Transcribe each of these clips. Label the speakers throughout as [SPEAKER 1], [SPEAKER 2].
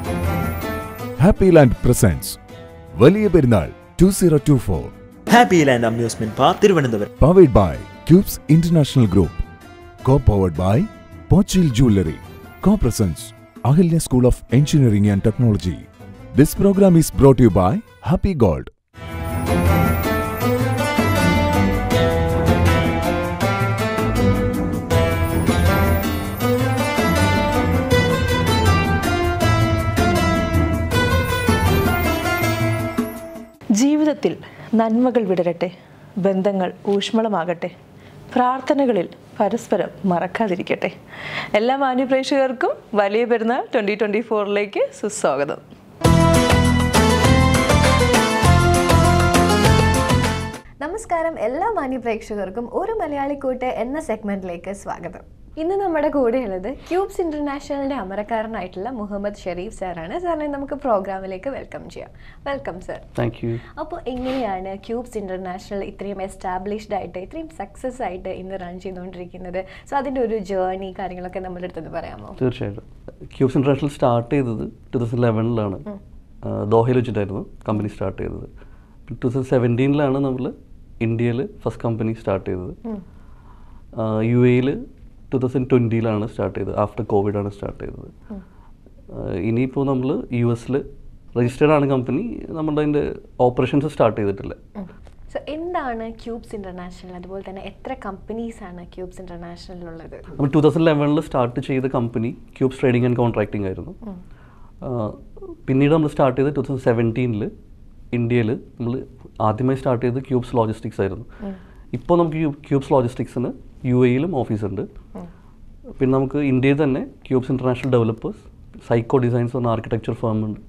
[SPEAKER 1] Happy Land presents വലിയ പെരുന്നാൾ 2024.
[SPEAKER 2] Happy Land Amusement Park, Thiruvananthapuram.
[SPEAKER 1] Powered by Cubes International Group. Co-powered by Pochil Jewellery. Co-presents Ahilya School of Engineering and Technology. This program is brought to you by Happy Gold.
[SPEAKER 3] ജീവിതത്തിൽ നന്മകൾ വിടരട്ടെ, ബന്ധങ്ങൾ ഊഷ്മളമാകട്ടെ, പ്രാർത്ഥനകളിൽ പരസ്പരം മറക്കാതിരിക്കട്ടെ. എല്ലാ മാന്യപ്രേക്ഷകർക്കും വലിയ പെരുന്നാൾ 2024ലേക്ക് സുസ്വാഗതം.
[SPEAKER 4] നമസ്കാരം, എല്ലാ മാന്യപ്രേക്ഷകർക്കും ഒരു മലയാളിക്കൂട്ട് എന്ന സെഗ്മെന്റിലേക്ക് സ്വാഗതം. ഇന്ന് നമ്മുടെ കൂടെയുള്ളത് ക്യൂബ്സ് ഇന്റർനാഷണലിന്റെ അമരക്കാരനായിട്ടുള്ള മുഹമ്മദ് ഷെരീഫ് സാറാണ്. സാറിനെ നമുക്ക് പ്രോഗ്രാമിലേക്ക് വെൽക്കം ചെയ്യാം. Welcome sir.
[SPEAKER 5] Thank you.
[SPEAKER 4] അപ്പോൾ എങ്ങനെയാണ് ക്യൂബ്സ് ഇന്റർനാഷണൽ ഇത്രയും എസ്റ്റാബ്ലിഷ്ഡ് ആയിട്ട് ഇത്രയും സക്സസ് ആയിട്ട് ഇന്ന് റൺ ചെയ്തുകൊണ്ടിരിക്കുന്നത്? സോ അതിൻ്റെ ഒരു ജേർണി കാര്യങ്ങളൊക്കെ നമ്മുടെ അടുത്ത് പറയാമോ?
[SPEAKER 5] തീർച്ചയായിട്ടും. ക്യൂബ്സ് ഇന്റർനാഷണൽ സ്റ്റാർട്ട് ചെയ്തത് 2011 ദോഹയിൽ വെച്ചിട്ടായിരുന്നു കമ്പനി സ്റ്റാർട്ട് ചെയ്തത്. 2017 നമ്മൾ ഇന്ത്യയിൽ ഫസ്റ്റ് കമ്പനി സ്റ്റാർട്ട് ചെയ്തത്. UAE 2020 സ്റ്റാർട്ട് ചെയ്തത്. ആഫ്റ്റർ കോവിഡ് ആണ് സ്റ്റാർട്ട് ചെയ്തത്. ഇനിയിപ്പോൾ നമ്മൾ US രജിസ്റ്റേർഡ് ആണ് കമ്പനി. നമ്മുടെ അതിൻ്റെ ഓപ്പറേഷൻസ് സ്റ്റാർട്ട് ചെയ്തിട്ടില്ല.
[SPEAKER 4] സോ എന്താണ് ക്യൂബ്സ് ഇന്റർനാഷണൽ, അതുപോലെ തന്നെ എത്ര കമ്പനീസ് ആണ് ക്യൂബ്സ് ഇന്റർനാഷണലിലുള്ളത്?
[SPEAKER 5] നമ്മൾ 2011 സ്റ്റാർട്ട് ചെയ്ത company cubes trading and contracting ആയിരുന്നു. പിന്നീട് നമ്മൾ സ്റ്റാർട്ട് ചെയ്ത് 2017 ഇന്ത്യയിൽ നമ്മൾ ആദ്യമായി സ്റ്റാർട്ട് ചെയ്തത് ക്യൂബ്സ് ലോജിസ്റ്റിക്സ് ആയിരുന്നു. ഇപ്പോൾ നമുക്ക് ക്യൂബ്സ് ലോജിസ്റ്റിക്സിന് UAE ഓഫീസുണ്ട്. പിന്നെ നമുക്ക് ഇന്ത്യയിൽ തന്നെ cubes international developers, psycho designs എന്ന ആർക്കിടെക്ചർ ഫേം ഉണ്ട്.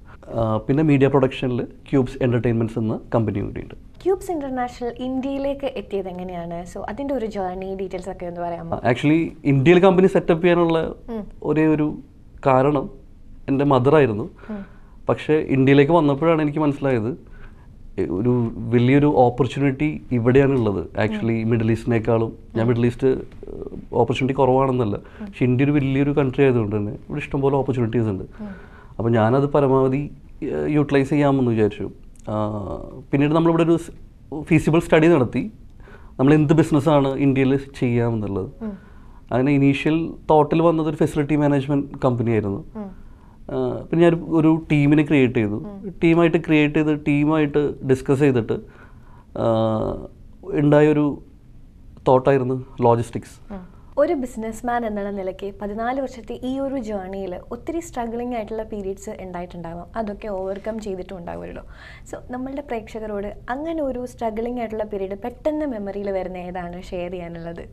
[SPEAKER 5] പിന്നെ മീഡിയ പ്രൊഡക്ഷനിൽ ക്യൂബ്സ് എൻ്റർടൈൻമെൻറ്റ്സ് എന്ന കമ്പനി കൂടിയുണ്ട്.
[SPEAKER 4] ക്യൂബ്സ് ഇന്റർനാഷണൽ ഇന്ത്യയിലേക്ക് എത്തിയത് എങ്ങനെയാണ്? സോ അതിൻ്റെ ഒരു ജേർണി ഡീറ്റെയിൽസ് ഒക്കെ ഒന്ന് പറയാമോ?
[SPEAKER 5] ആക്ച്വലി ഇന്ത്യയിൽ കമ്പനി സെറ്റപ്പ് ചെയ്യാനുള്ള ഒരേ ഒരു കാരണം എൻ്റെ മദറായിരുന്നു. പക്ഷേ ഇന്ത്യയിലേക്ക് വന്നപ്പോഴാണ് എനിക്ക് മനസ്സിലായത് ഒരു വലിയൊരു ഓപ്പർച്യൂണിറ്റി ഇവിടെയാണുള്ളത്. ആക്ച്വലി മിഡിൽ ഈസ്റ്റിനേക്കാളും, ഞാൻ മിഡിൽ ഈസ്റ്റ് ഓപ്പർച്യൂണിറ്റി കുറവാണെന്നല്ല, പക്ഷെ ഇന്ത്യ ഒരു വലിയൊരു കൺട്രി ആയതുകൊണ്ട് തന്നെ ഇവിടെ ഇഷ്ടംപോലെ ഓപ്പർച്യൂണിറ്റീസ് ഉണ്ട്. അപ്പോൾ ഞാനത് പരമാവധി യൂട്ടിലൈസ് ചെയ്യാമെന്ന് വിചാരിച്ചു. പിന്നീട് നമ്മളിവിടെ ഒരു ഫീസിബിൾ സ്റ്റഡി നടത്തി, നമ്മൾ എന്ത് ബിസിനസ്സാണ് ഇന്ത്യയിൽ ചെയ്യാമെന്നുള്ളത്. അങ്ങനെ ഇനീഷ്യൽ തോട്ടിൽ വന്നത് ഒരു ഫെസിലിറ്റി മാനേജ്മെൻറ്റ് കമ്പനിയായിരുന്നു. പിന്നെ ഞാൻ ഒരു ടീമിനെ ക്രിയേറ്റ് ചെയ്തു. ടീമായിട്ട് ഡിസ്കസ് ചെയ്തിട്ട് ഉണ്ടായൊരു തോട്ടായിരുന്നു ലോജിസ്റ്റിക്സ്.
[SPEAKER 4] ഒരു ബിസിനസ്മാൻ എന്നുള്ള നിലയ്ക്ക് 14 വർഷത്തെ ഈ ഒരു ജേർണിയിൽ ഒത്തിരി സ്ട്രഗ്ലിംഗ് ആയിട്ടുള്ള പീരീഡ്സ് ഉണ്ടായിട്ടുണ്ടാകും. അതൊക്കെ ഓവർകം ചെയ്തിട്ടുണ്ടാവുമല്ലോ. സോ നമ്മളുടെ പ്രേക്ഷകരോട് അങ്ങനെ ഒരു സ്ട്രഗ്ലിംഗ് ആയിട്ടുള്ള പീരീഡ് പെട്ടെന്ന് മെമ്മറിയിൽ വരുന്ന ഏതാണ് ഷെയർ ചെയ്യാനുള്ളത്?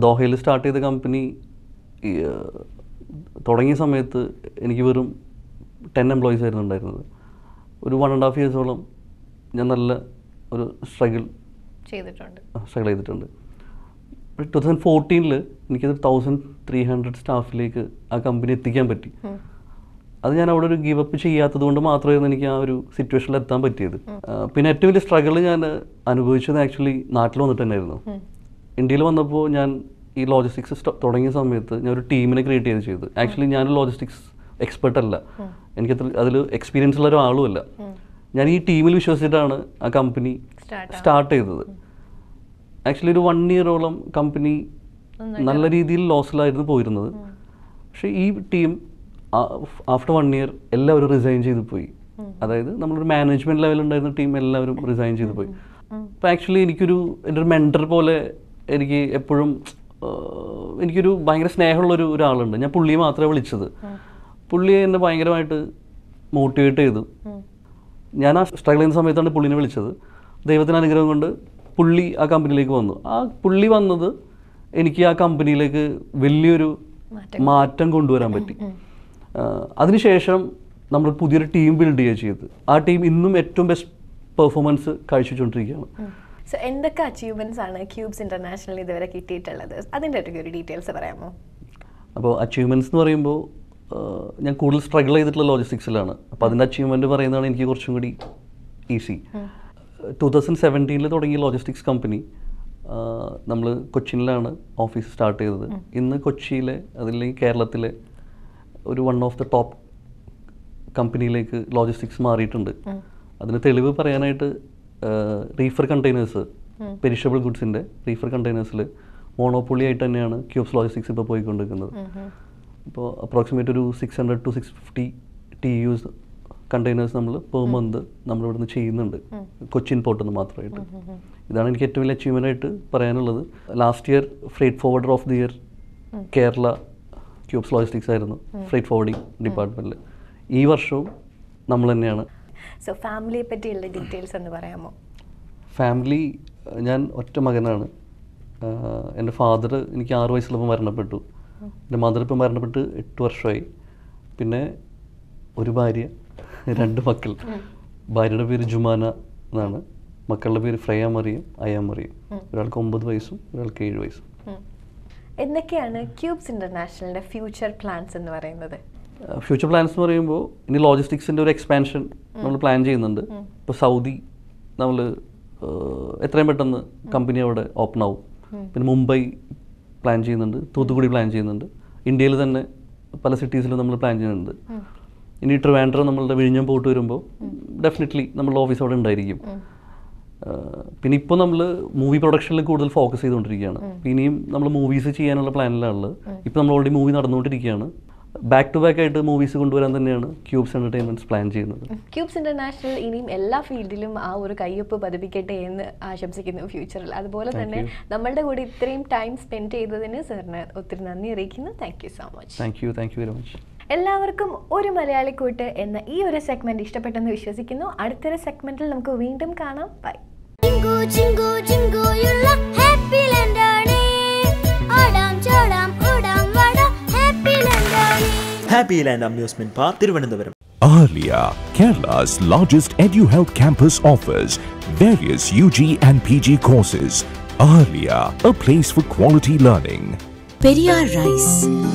[SPEAKER 5] ദോഹയിൽ സ്റ്റാർട്ട് ചെയ്ത കമ്പനി തുടങ്ങിയ സമയത്ത് എനിക്ക് വെറും 10 എംപ്ലോയീസ് ആയിരുന്നു ഉണ്ടായിരുന്നത്. ഒരു 1.5 ഇയേഴ്സോളം ഞാൻ നല്ല ഒരു സ്ട്രഗിൾ ചെയ്തിട്ടുണ്ട്. 2014 എനിക്കത് 1300 സ്റ്റാഫിലേക്ക് ആ കമ്പനി എത്തിക്കാൻ പറ്റി. അത് ഞാൻ അവിടെ ഒരു ഗീവ് അപ്പ് ചെയ്യാത്തത് കൊണ്ട് മാത്രമായിരുന്നു എനിക്ക് ആ ഒരു സിറ്റുവേഷനിൽ എത്താൻ പറ്റിയത്. പിന്നെ ഏറ്റവും വലിയ സ്ട്രഗിൾ ഞാൻ അനുഭവിച്ചത് ആക്ച്വലി നാട്ടിൽ വന്നിട്ട് തന്നെയായിരുന്നു. ഇന്ത്യയിൽ വന്നപ്പോൾ ഞാൻ ഈ ലോജിസ്റ്റിക്സ് തുടങ്ങിയ സമയത്ത് ഞാൻ ഒരു ടീമിനെ ക്രിയേറ്റ് ചെയ്തത്. ആക്ച്വലി ഞാനൊരു ലോജിസ്റ്റിക്സ് എക്സ്പെർട്ട് അല്ല, എനിക്കത്ര അതിൽ എക്സ്പീരിയൻസ് ഉള്ള ഒരാളുമല്ല. ഞാൻ ഈ ടീമിൽ വിശ്വസിച്ചിട്ടാണ് ആ കമ്പനി സ്റ്റാർട്ട് ചെയ്തത്. ആക്ച്വലി ഒരു 1 ഇയറോളം കമ്പനി നല്ല രീതിയിൽ ലോസിലായിരുന്നു പോയിരുന്നത്. പക്ഷേ ഈ ടീം ആഫ്റ്റർ 1 ഇയർ എല്ലാവരും റിസൈൻ ചെയ്ത് പോയി. അതായത് നമ്മളൊരു മാനേജ്മെൻറ്റ് ലെവലുണ്ടായിരുന്ന ടീം എല്ലാവരും റിസൈൻ ചെയ്ത് പോയി. അപ്പോൾ ആക്ച്വലി എൻ്റെ ഒരു മെൻറ്റർ പോലെ എനിക്ക് എപ്പോഴും എനിക്കൊരു ഭയങ്കര സ്നേഹമുള്ളൊരു ഒരാളുണ്ട്. ഞാൻ പുള്ളിയെ മാത്രമേ വിളിച്ചത്. പുള്ളിയെ എന്നെ ഭയങ്കരമായിട്ട് മോട്ടിവേറ്റ് ചെയ്തു. ഞാൻ ആ സ്ട്രഗിൾ ചെയ്യുന്ന സമയത്താണ് പുള്ളിനെ വിളിച്ചത്. ദൈവത്തിൻ്റെ അനുഗ്രഹം കൊണ്ട് പുള്ളി ആ കമ്പനിയിലേക്ക് വന്നു. ആ പുള്ളി വന്നത് എനിക്ക് ആ കമ്പനിയിലേക്ക് വലിയൊരു മാറ്റം കൊണ്ടുവരാൻ പറ്റി. അതിനുശേഷം നമ്മൾ പുതിയൊരു ടീം ബിൽഡ് ചെയ്യുക ചെയ്തത്. ആ ടീം ഇന്നും ഏറ്റവും ബെസ്റ്റ് പെർഫോമൻസ് കാഴ്ചവെച്ചുകൊണ്ടിരിക്കുകയാണ്.
[SPEAKER 4] സോ എന്തൊക്കെ അച്ചീവ്മെൻറ്റ്സ് ആണ് ക്യൂബ്സ് ഇന്റർനാഷണൽ ഇതുവരെ കിട്ടിയിട്ടുള്ളത്? അതിൻ്റെ ഒരു ഡീറ്റെയിൽസ് പറയാമോ?
[SPEAKER 5] അപ്പോൾ അച്ചീവ്മെൻറ്റ്സ് എന്ന് പറയുമ്പോൾ ഞാൻ കൂടുതൽ സ്ട്രഗിൾ ചെയ്തിട്ടുള്ള ലോജിസ്റ്റിക്സിലാണ്. അപ്പോൾ അതിൻ്റെ അച്ചീവ്മെൻറ്റ് പറയുന്നതാണ് എനിക്ക് കുറച്ചും കൂടി ഈസി. 2017 തുടങ്ങിയ ലോജിസ്റ്റിക്സ് കമ്പനി നമ്മൾ കൊച്ചിനിലാണ് ഓഫീസ് സ്റ്റാർട്ട് ചെയ്തത്. ഇന്ന് കൊച്ചിയിലെ, അതില്ലെങ്കിൽ കേരളത്തിലെ ഒരു 1 ഓഫ് ദ ടോപ്പ് കമ്പനിയിലേക്ക് ലോജിസ്റ്റിക്സ് മാറിയിട്ടുണ്ട്. അതിന് തെളിവ് പറയാനായിട്ട് റീഫർ കണ്ടെയ്നേഴ്സ്, പെരിഷബിൾ ഗുഡ്സിൻ്റെ റീഫർ കണ്ടെയ്നേഴ്സിൽ മോണോപ്പൊളി ആയിട്ട് തന്നെയാണ് ക്യൂബ്സ് ലോജിസ്റ്റിക്സ് ഇപ്പോൾ പോയിക്കൊണ്ടിരിക്കുന്നത്. ഇപ്പോൾ അപ്രോക്സിമേറ്റ് ഒരു 600 to 650 TEUs കണ്ടെയ്നേഴ്സ് നമ്മൾ പെർ മന്ത് നമ്മളിവിടുന്ന് ചെയ്യുന്നുണ്ട്, കൊച്ചിൻ പോർട്ടിൽ നിന്ന് മാത്രമായിട്ട്. ഇതാണ് എനിക്ക് ഏറ്റവും വലിയ അച്ചീവ്മെൻ്റ് ആയിട്ട് പറയാനുള്ളത്. Last year freight forwarder of the year Kerala Cubes logistics ആയിരുന്നു, ഫ്രേറ്റ് ഫോർവേഡിങ് ഡിപ്പാർട്ട്മെൻറ്റിൽ. ഈ വർഷവും നമ്മൾ തന്നെയാണ്.
[SPEAKER 4] സോ ഫാമിലിയെ പറ്റിയുള്ള ഡീറ്റെയിൽസ് എന്ന് പറയാമോ?
[SPEAKER 5] ഫാമിലി, ഞാൻ ഒറ്റ മകനാണ്. എൻ്റെ ഫാദർ എനിക്ക് 6 വയസ്സിലപ്പോൾ മരണപ്പെട്ടു. എൻ്റെ മദർ ഇപ്പം മരണപ്പെട്ട് 8 വർഷമായി. പിന്നെ ഒരു ഭാര്യ, 2 മക്കൾ. ഭാര്യയുടെ പേര് ജുമാന എന്നാണ്, മക്കളുടെ പേര് ഫ്രയ മറിയം, അയ മറിയം. ഒരാൾക്ക് 9 വയസ്സും ഒരാൾക്ക് 7 വയസ്സും.
[SPEAKER 4] എന്തൊക്കെയാണ് ക്യൂബ്സ് ഇൻ്റർനാഷണലിൻ്റെ ഫ്യൂച്ചർ പ്ലാൻസ് എന്ന് പറയുന്നത്?
[SPEAKER 5] ഫ്യൂച്ചർ പ്ലാൻസ് എന്ന് പറയുമ്പോൾ ഇനി ലോജിസ്റ്റിക്സിൻ്റെ ഒരു എക്സ്പാൻഷൻ നമ്മൾ പ്ലാൻ ചെയ്യുന്നുണ്ട്. ഇപ്പോൾ സൗദി നമ്മൾ എത്രയും പെട്ടെന്ന് കമ്പനി അവിടെ ഓപ്പൺ ആവും. പിന്നെ മുംബൈ പ്ലാൻ ചെയ്യുന്നുണ്ട്, തൂത്തുക്കുടി പ്ലാൻ ചെയ്യുന്നുണ്ട്. ഇന്ത്യയിൽ തന്നെ പല സിറ്റീസിലും നമ്മൾ പ്ലാൻ ചെയ്യുന്നുണ്ട്. ഇനി ട്രിവാൻഡ്രം നമ്മളുടെ വിഴിഞ്ഞം പോയിട്ട് വരുമ്പോൾ ഡെഫിനറ്റ്ലി നമ്മളുടെ ഓഫീസ് അവിടെ ഉണ്ടായിരിക്കും. പിന്നെ ഇപ്പോൾ നമ്മൾ മൂവി പ്രൊഡക്ഷനിൽ കൂടുതൽ ഫോക്കസ് ചെയ്തുകൊണ്ടിരിക്കുകയാണ്. ഇനിയും നമ്മൾ മൂവീസ് ചെയ്യാനുള്ള പ്ലാനിലാണുള്ളത്. ഇപ്പോൾ നമ്മൾ ഓൾറെഡി മൂവി നടന്നുകൊണ്ടിരിക്കുകയാണ്. ബാക്ക് ടു ബാക്ക് ആയിട്ട് മൂവീസ് കൊണ്ടുവരാൻ തന്നെയാണ് ക്യൂബ്സ് എൻ്റർടൈൻമെൻറ്റ്സ് പ്ലാൻ ചെയ്യുന്നത്.
[SPEAKER 4] ക്യൂബ്സ് ഇൻ്റർനാഷണൽ ഇനിയും എല്ലാ ഫീൽഡിലും ആ ഒരു കയ്യൊപ്പ് പതിപ്പിക്കട്ടെ എന്ന് ആശംസിക്കുന്നു ഫ്യൂച്ചറിൽ. അതുപോലെ തന്നെ നമ്മളുടെ കൂടെ ഇത്രയും ടൈം സ്പെൻഡ് ചെയ്തതിന് സാറിന് ഒത്തിരി നന്ദി അറിയിക്കുന്നു. Thank you so much.
[SPEAKER 5] Thank you very much.
[SPEAKER 4] എല്ലാവർക്കും ഒരു മലയാളിക്കൂട്ട് എന്ന ഈ ഒരു സെഗ്മെന്റ് ഇഷ്ടപ്പെട്ടെന്ന് വിശ്വസിക്കുന്നു. അടുത്തൊരു സെഗ്മെന്റിൽ നമുക്ക് വീണ്ടും കാണാം. Bye.
[SPEAKER 2] Happy land amusement park Thiruvananthapuram.
[SPEAKER 1] Ahalya, Kerala's largest EduHealth campus, offers various UG and PG courses. Ahalya, a place for quality learning.
[SPEAKER 6] Periyar rice,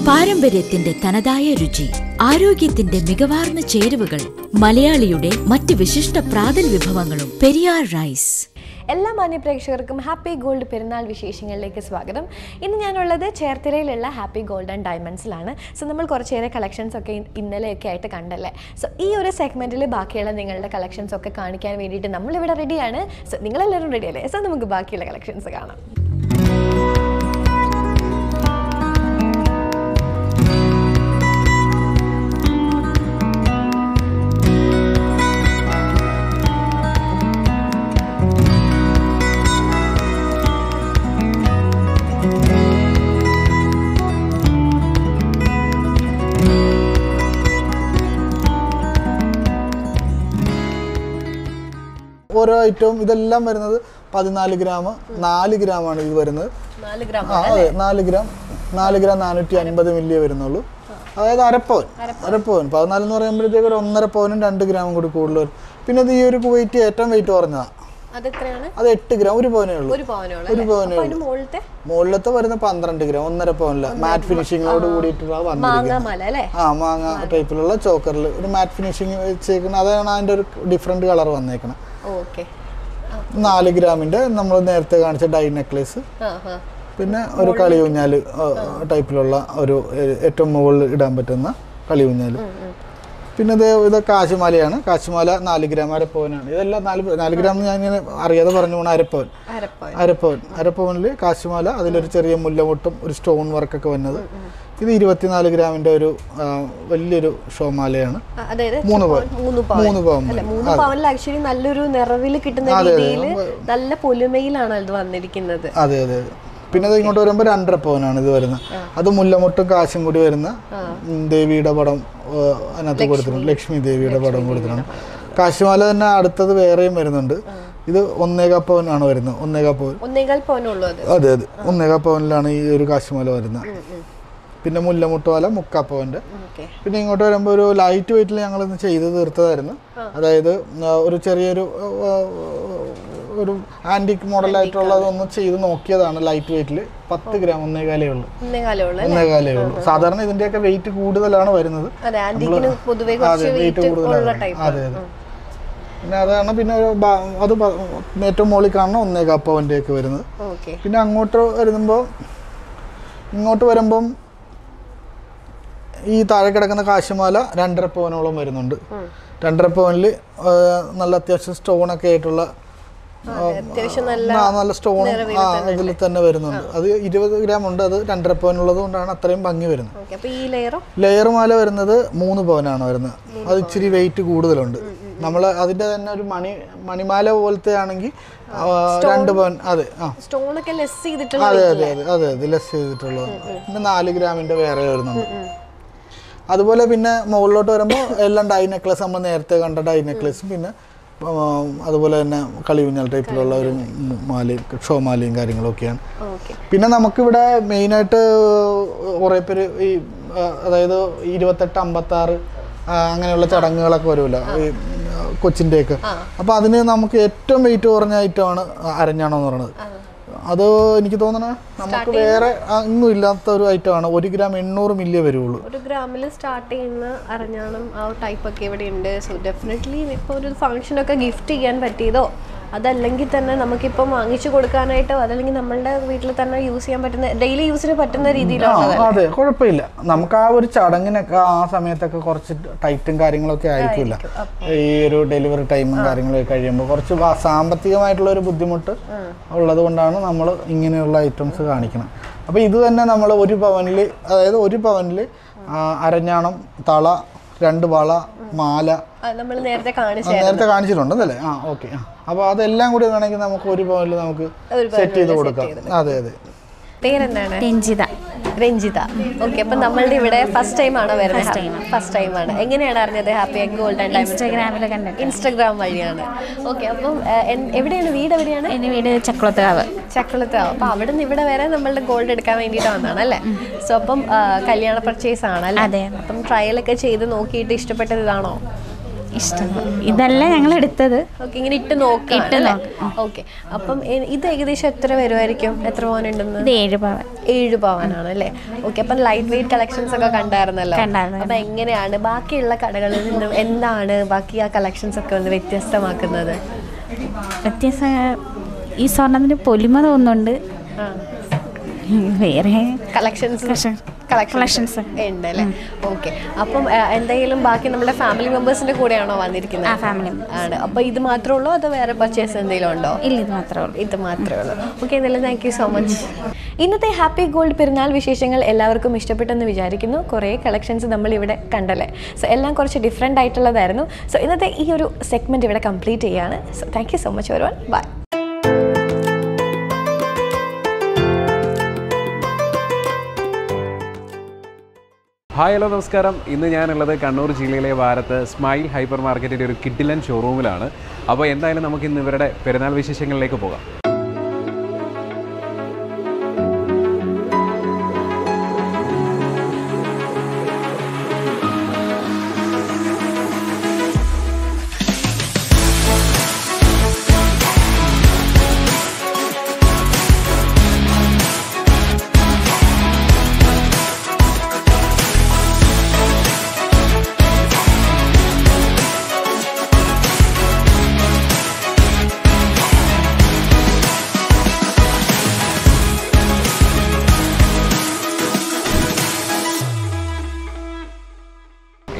[SPEAKER 6] പാരമ്പര്യത്തിന്റെ തനതായ രുചി, ആരോഗ്യത്തിന്റെ മികവാർന്ന ചേരുവകൾ, മലയാളിയുടെ മറ്റ് വിശിഷ്ട പ്രാതൽ വിഭവങ്ങളും. പെരിയാർ റൈസ്.
[SPEAKER 4] എല്ലാ മാന്യപ്രേക്ഷകർക്കും ഹാപ്പി ഗോൾഡ് പെരുന്നാൾ വിശേഷങ്ങളിലേക്ക് സ്വാഗതം. ഇന്ന് ഞാനുള്ളത് ചേർത്തലയിലുള്ള ഹാപ്പി ഗോൾഡ് ആൻഡ് ഡയമണ്ട്സിലാണ്. സോ നമ്മൾ കുറച്ചേറെ കളക്ഷൻസ് ഒക്കെ ഇന്നലെയൊക്കെ ആയിട്ട് കണ്ടല്ലേ. സോ ഈ ഒരു സെഗ്മെൻറ്റിൽ ബാക്കിയുള്ള നിങ്ങളുടെ കളക്ഷൻസ് ഒക്കെ കാണിക്കാൻ വേണ്ടിയിട്ട് നമ്മളിവിടെ റെഡിയാണ്. സോ നിങ്ങളെല്ലാവരും റെഡിയല്ലേ? സോ നമുക്ക് ബാക്കിയുള്ള കളക്ഷൻസ് കാണാം.
[SPEAKER 7] ഓരോ ഐറ്റവും ഇതെല്ലാം വരുന്നത് 14 ഗ്രാം 4 ഗ്രാമാണ് ഇത് വരുന്നത്. 4 ഗ്രാം 450 മില്ലി വരുന്നുള്ളൂ. അതായത് അരപ്പവൻ 14 എന്ന് പറയുമ്പോഴത്തേക്ക് ഒരു 1.5 പവനും 2 ഗ്രാമും കൂടി കൂടുതൽ വരും. പിന്നെ ഇത് ഈ ഒരു വെയിറ്റ് ഏറ്റവും വെയിറ്റ് കുറഞ്ഞതാണ്. അത് 8 ഗ്രാം, 1 പവനേ ഉള്ളൂ. 1 പവനേ ഉള്ളൂ. മുകളിലത്തെ വരുന്ന 12 ഗ്രാം, 1.5 പവനില്ല. മാറ്റ് ഫിനിഷിങ്ങോട് കൂടിയിട്ടുള്ള മാങ്ങ ടൈപ്പിലുള്ള ചോക്കറിൽ ഒരു മാറ്റ് ഫിനിഷിങ് വെച്ചേക്കുന്നത്. അതാണ് അതിൻ്റെ ഒരു ഡിഫറെന്റ് കളർ വന്നേക്കണം. 4 ഗ്രാമിന്റെ നമ്മൾ നേരത്തെ കാണിച്ച ഡൈ നെക്ലേസ്, പിന്നെ ഒരു കളിയൂഞ്ഞാല് ടൈപ്പിലുള്ള ഒരു ഏറ്റവും മുകളിൽ ഇടാൻ പറ്റുന്ന കളിയൂഞ്ഞാല്. പിന്നെ ഇത് കാശുമാലയാണ്. കാശുമാല 4 ഗ്രാം, അരപ്പവനാണ്. ഇതെല്ലാം 4 ഗ്രാം ഞാൻ ഇങ്ങനെ അറിയാതെ പറഞ്ഞു പോണ അരപ്പവനിൽ കാശുമാല, അതിലൊരു ചെറിയ മുല്ലമുട്ടും ഒരു സ്റ്റോൺ വർക്കൊക്കെ വന്നത്. ഇത് 24 ഗ്രാമിന്റെ ഒരു വലിയൊരു ഷോമാലയാണ്. 3 പവൻ.
[SPEAKER 4] നല്ലൊരു നിറവിൽ കിട്ടുന്ന രീതിയിൽ നല്ല പൊലിമയിലാണ് ഇത് വന്നിരിക്കുന്നത്.
[SPEAKER 7] അതെ. പിന്നെ അത് ഇങ്ങോട്ട് വരുമ്പോൾ 2.5 പവനാണ് ഇത് വരുന്നത്. അത് മുല്ലമുട്ടും കാശും കൂടി വരുന്ന ദേവിയുടെ പടം അതിനകത്ത് കൊടുത്തിട്ടുണ്ട്. ലക്ഷ്മി ദേവിയുടെ പടം കൊടുത്തിട്ടുണ്ട്. കാശുമാല തന്നെ അടുത്തത് വേറെയും വരുന്നുണ്ട്. ഇത് 1.25 പവനാണ് വരുന്നത്. 1.25 പവൻ. അതെ 1.25 പവനിലാണ് ഈ ഒരു കാശുമാല വരുന്നത്. പിന്നെ മുല്ലമുട്ടുമാല 3/4 പവന്റെ. പിന്നെ ഇങ്ങോട്ട് വരുമ്പോൾ ഒരു ലൈറ്റ് വെയിറ്റിൽ ഞങ്ങൾ ഇന്ന് ചെയ്ത് തീർത്തതായിരുന്നു. അതായത് ഒരു ചെറിയൊരു ഒരു ആന്റിക് മോഡലായിട്ടുള്ളതൊന്ന് ചെയ്ത് നോക്കിയതാണ്. ലൈറ്റ് വെയിറ്റിൽ 10 ഗ്രാം, 1.25 ഉള്ളൂ. സാധാരണ ഇതിന്റെയൊക്കെ വെയിറ്റ് കൂടുതലാണ് വരുന്നത്. വെയിറ്റ് കൂടുതലാണ്. അതെ. പിന്നെ അതാണ്. പിന്നെ അത് ഏറ്റവും മുകളിൽ കാണുന്ന 1.25 പവന്റെ ഒക്കെ വരുന്നത്. പിന്നെ ഇങ്ങോട്ട് വരുമ്പം ഈ താഴെ കിടക്കുന്ന കാശിമാല 2.5 പവനോളം വരുന്നുണ്ട്. 2.5 പവനിൽ നല്ല അത്യാവശ്യം സ്റ്റോണൊക്കെ ആയിട്ടുള്ള നല്ല സ്റ്റോൺ ഇതിൽ തന്നെ വരുന്നുണ്ട്. അത് 20 ഗ്രാം ഉണ്ട്. അത് 2.5 പവനുള്ളത് കൊണ്ടാണ് അത്രയും ഭംഗി വരുന്നത്. ലെയർ മാല വരുന്നത് 3 പവനാണ് വരുന്നത്. അത് ഇച്ചിരി വെയിറ്റ് കൂടുതലുണ്ട്. നമ്മൾ അതിൻ്റെ തന്നെ ഒരു മണിമാല പോലത്തെ ആണെങ്കിൽ 2 പവൻ. അതെ അതെ അതെ അതെ അതെ അതെ ലെസ് ചെയ്തിട്ടുള്ളത്. പിന്നെ 4 ഗ്രാമിൻ്റെ വേറെ വരുന്നുണ്ട്. അതുപോലെ പിന്നെ മുകളിലോട്ട് വരുമ്പോൾ എല്ലാം ഡൈ നെക്ലസ്, നമ്മൾ നേരത്തെ കണ്ട ഡൈ നെക്ലസും പിന്നെ അതുപോലെ തന്നെ കളിവിഞ്ഞൽ ടൈപ്പിലുള്ള ഒരു മാലയും ഷോമാലയും കാര്യങ്ങളൊക്കെയാണ്. പിന്നെ നമുക്കിവിടെ മെയിനായിട്ട് കുറേ പേര് ഈ അതായത് 28, 56 അങ്ങനെയുള്ള ചടങ്ങുകളൊക്കെ വരുമല്ലോ ഈ കൊച്ചിൻ്റെയൊക്കെ. അപ്പോൾ അതിന് നമുക്ക് ഏറ്റവും വെയിറ്റ് കുറഞ്ഞ ഐറ്റമാണ് അരഞ്ഞാണം എന്ന് പറയുന്നത്. അത് എനിക്ക് തോന്നണേ നമുക്ക് വേറെ ഒന്നും ഇല്ലാത്ത ഒരു ഐറ്റമാണ്. 1 ഗ്രാം 800 മില്ലി വരുള്ളൂ.
[SPEAKER 4] 1 ഗ്രാമിൽ സ്റ്റാർട്ട് ചെയ്യുന്ന അരഞ്ഞാണം ആ ടൈപ്പ് ഒക്കെ ഇവിടെ ഉണ്ട്. സോ ഡെഫിനറ്റ്ലി ഇപ്പോൾ ഒരു ഫംഗ്ഷനൊക്കെ ഗിഫ്റ്റ് ചെയ്യാൻ പറ്റിയതോ അതല്ലെങ്കിൽ തന്നെ നമുക്കിപ്പം വാങ്ങിച്ചു കൊടുക്കാനായിട്ടോ അതല്ലെങ്കിൽ നമ്മളുടെ വീട്ടിൽ തന്നെ യൂസ് ചെയ്യാൻ പറ്റുന്ന ഡെയിലി യൂസിന് പറ്റുന്ന രീതിയിലാണ്.
[SPEAKER 7] അതെ, കുഴപ്പമില്ല. നമുക്ക് ആ ഒരു ചടങ്ങിനൊക്കെ ആ സമയത്തൊക്കെ കുറച്ച് ടൈറ്റും കാര്യങ്ങളൊക്കെ ആയിരിക്കില്ല. ഈ ഒരു ഡെലിവറി ടൈമും കാര്യങ്ങളൊക്കെ കഴിയുമ്പോൾ കുറച്ച് സാമ്പത്തികമായിട്ടുള്ള ഒരു ബുദ്ധിമുട്ട് ഉള്ളത് കൊണ്ടാണ് നമ്മൾ ഇങ്ങനെയുള്ള ഐറ്റംസ് കാണിക്കണം. അപ്പോൾ ഇത് തന്നെ നമ്മൾ 1 പവനിൽ, അതായത് 1 പവനിൽ അരഞ്ഞാണം, തള, 2 വള, മാല
[SPEAKER 4] നമ്മൾ നേരത്തെ
[SPEAKER 7] കാണിച്ചിട്ടുണ്ടല്ലേ? ഓക്കെ. അപ്പോൾ അതെല്ലാം കൂടി വേണമെങ്കിൽ നമുക്ക് 1 പവനിൽ നമുക്ക് സെറ്റ് ചെയ്ത് കൊടുക്കാം. അതെ അതെ.
[SPEAKER 4] പേരെന്താണ്? രഞ്ജിത. ഓക്കെ. അപ്പം നമ്മളുടെ ഇവിടെ ഫസ്റ്റ് ടൈം ആണോ വരുന്നത്? ഫസ്റ്റ് ടൈം ആണ്. എങ്ങനെയാണ് അറിഞ്ഞത് happy egg gold and diamond? Instagram വഴിയാണ്. ഓക്കെ. അപ്പം എവിടെയാണ് വീട്? എവിടെയാണ്?
[SPEAKER 8] എൻ്റെ വീട് ചക്കുളത്തുകാവ്.
[SPEAKER 4] അപ്പം അവിടെ നിന്ന് ഇവിടെ വരെ നമ്മളുടെ ഗോൾഡ് എടുക്കാൻ വേണ്ടിയിട്ട് വന്നതാണ് അല്ലേ? സോ അപ്പം കല്യാണ പർച്ചേസ് ആണല്ലേ?
[SPEAKER 8] അതെ.
[SPEAKER 4] അപ്പം ട്രയലൊക്കെ ചെയ്ത് നോക്കിയിട്ട് ഇഷ്ടപ്പെട്ടത് ഇതാണോ?
[SPEAKER 8] ഇഷ്ടം ഇതല്ല ഞങ്ങൾ എടുത്തത്.
[SPEAKER 4] ഓക്കെ. ഇങ്ങനെ ഇട്ട് നോക്കി. ഓക്കെ. അപ്പം ഇത് ഏകദേശം എത്ര വരുമായിരിക്കും? എത്ര പവനുണ്ടെന്ന്?
[SPEAKER 8] 7 പവൻ.
[SPEAKER 4] 7 പവനാണ് അല്ലേ? ഓക്കെ. അപ്പം ലൈറ്റ് വെയിറ്റ് കളക്ഷൻസ് ഒക്കെ കണ്ടായിരുന്നല്ലോ. അപ്പം എങ്ങനെയാണ് ബാക്കിയുള്ള കടകളിൽ നിന്നും എന്താണ് ബാക്കി ആ കളക്ഷൻസ് ഒക്കെ ഒന്ന് വ്യത്യസ്തമാക്കുന്നത്?
[SPEAKER 8] ഈ സ്വർണ്ണത്തിന് പൊലിമ തോന്നുന്നുണ്ട്. വേറെ കളക്ഷൻസ്
[SPEAKER 4] ഉണ്ട് അല്ലേ? ഓക്കെ. അപ്പം എന്തെങ്കിലും ബാക്കി നമ്മുടെ ഫാമിലി മെമ്പേഴ്സിന്റെ കൂടെയാണോ വന്നിരിക്കുന്നത്?
[SPEAKER 8] ഫാമിലി
[SPEAKER 4] ആണ്. അപ്പോൾ ഇത് മാത്രമേ ഉള്ളൂ അതോ വേറെ പർച്ചേസ് എന്തെങ്കിലും ഉണ്ടോ?
[SPEAKER 8] ഇല്ല, ഇത് മാത്രമേ ഉള്ളൂ.
[SPEAKER 4] ഓക്കെ. എന്തായാലും താങ്ക് യു സോ മച്ച്. ഇന്നത്തെ ഹാപ്പി ഗോൾഡ് പെരുന്നാൾ വിശേഷങ്ങൾ എല്ലാവർക്കും ഇഷ്ടപ്പെട്ടെന്ന് വിചാരിക്കുന്നു. കുറേ കളക്ഷൻസ് നമ്മളിവിടെ കണ്ടല്ലേ? സോ എല്ലാം കുറച്ച് ഡിഫറെൻ്റ് ആയിട്ടുള്ളതായിരുന്നു. സോ ഇന്നത്തെ ഈ ഒരു സെഗ്മെൻറ്റ് ഇവിടെ കംപ്ലീറ്റ് ചെയ്യാണ്. So thank you so much everyone. Bye.
[SPEAKER 9] Hi, hello, നമസ്കാരം. ഇന്ന് ഞാനുള്ളത് കണ്ണൂർ ജില്ലയിലെ വാരത്ത് സ്മൈൽ ഹൈപ്പർ മാർക്കറ്റിൻ്റെ ഒരു കിഡിലൻ ഷോറൂമിലാണ്. അപ്പോൾ എന്തായാലും നമുക്ക് ഇന്ന് ഇവരുടെ പെരുന്നാൾ വിശേഷങ്ങളിലേക്ക് പോകാം.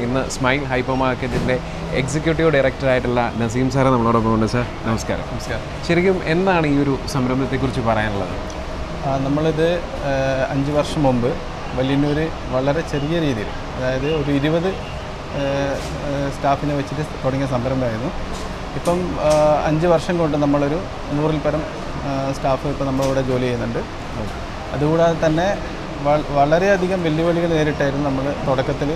[SPEAKER 9] ഇന്ന് സ്മൈൽ ഹൈപ്പർ മാർക്കറ്റിൻ്റെ എക്സിക്യൂട്ടീവ് ഡയറക്ടറായിട്ടുള്ള നസീം സാറ് നമ്മളോടൊപ്പം ഉണ്ട്. സാർ നമസ്കാരം. ശരിക്കും എന്താണ് ഈ ഒരു സംരംഭത്തെക്കുറിച്ച് പറയാനുള്ളത്?
[SPEAKER 10] നമ്മളിത് 5 വർഷം മുമ്പ് വലിയന്നൂർ വളരെ ചെറിയ രീതിയിൽ, അതായത് ഒരു 20 സ്റ്റാഫിനെ വെച്ചിട്ട് തുടങ്ങിയ സംരംഭമായിരുന്നു. ഇപ്പം 5 വർഷം കൊണ്ട് നമ്മളൊരു 100-ൽ പരം സ്റ്റാഫ് ഇപ്പോൾ നമ്മളിവിടെ ജോലി ചെയ്യുന്നുണ്ട്. അതുകൂടാതെ തന്നെ വളരെയധികം വെല്ലുവിളികൾ നേരിട്ടായിരുന്നു നമ്മൾ തുടക്കത്തിൽ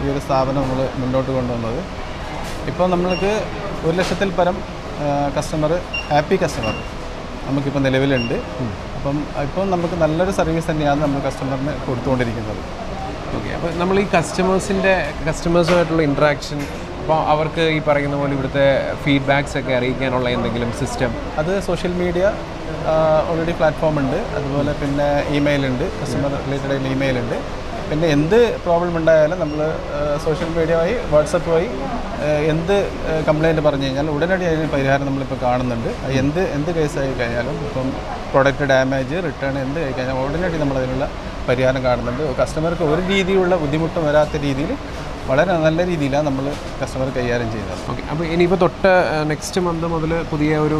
[SPEAKER 10] ഈ ഒരു സ്ഥാപനം നമ്മൾ മുന്നോട്ട് കൊണ്ടുവന്നത്. ഇപ്പോൾ നമ്മൾക്ക് 1 ലക്ഷത്തിൽ പരം കസ്റ്റമർ, ഹാപ്പി കസ്റ്റമർ നമുക്കിപ്പോൾ നിലവിലുണ്ട്. അപ്പം നമുക്ക് നല്ലൊരു സർവീസ് തന്നെയാണ് നമ്മൾ കസ്റ്റമറിന് കൊടുത്തുകൊണ്ടിരിക്കുന്നത്.
[SPEAKER 9] ഓക്കെ. അപ്പോൾ നമ്മൾ ഈ കസ്റ്റമേഴ്സുമായിട്ടുള്ള ഇൻട്രാക്ഷൻ, അപ്പോൾ അവർക്ക് ഈ പറയുന്ന പോലെ ഇവിടുത്തെ ഫീഡ്ബാക്സ് ഒക്കെ അറിയിക്കാനുള്ള എന്തെങ്കിലും സിസ്റ്റം?
[SPEAKER 10] അത് സോഷ്യൽ മീഡിയ ഓൾറെഡി പ്ലാറ്റ്ഫോം ഉണ്ട്. അതുപോലെ പിന്നെ ഇമെയിൽ ഉണ്ട്, കസ്റ്റമർ റിലേറ്റഡ് ആയിട്ടുള്ള ഇമെയിൽ ഉണ്ട്. പിന്നെ എന്ത് പ്രോബ്ലം ഉണ്ടായാലും നമ്മൾ സോഷ്യൽ മീഡിയ വഴി, വാട്സപ്പ് വഴി എന്ത് കംപ്ലയിൻറ്റ് പറഞ്ഞു കഴിഞ്ഞാൽ ഉടനടി അതിന് പരിഹാരം നമ്മളിപ്പോൾ കാണുന്നുണ്ട്. എന്ത് കേസായി കഴിഞ്ഞാലും, ഇപ്പം പ്രൊഡക്റ്റ് ഡാമേജ്, റിട്ടേൺ എന്ത് ആയി കഴിഞ്ഞാൽ ഉടനടി നമ്മളതിനുള്ള പരിഹാരം കാണുന്നുണ്ട്. കസ്റ്റമർക്ക് ഒരു രീതിയിലുള്ള ബുദ്ധിമുട്ടും വരാത്ത രീതിയിൽ വളരെ നല്ല രീതിയിലാണ് നമ്മൾ കസ്റ്റമർ കൈകാര്യം ചെയ്യുന്നത്.
[SPEAKER 9] ഓക്കെ, അപ്പോൾ ഇനിയിപ്പോൾ തൊട്ട് നെക്സ്റ്റ് മന്ത് മുതൽ പുതിയ ഒരു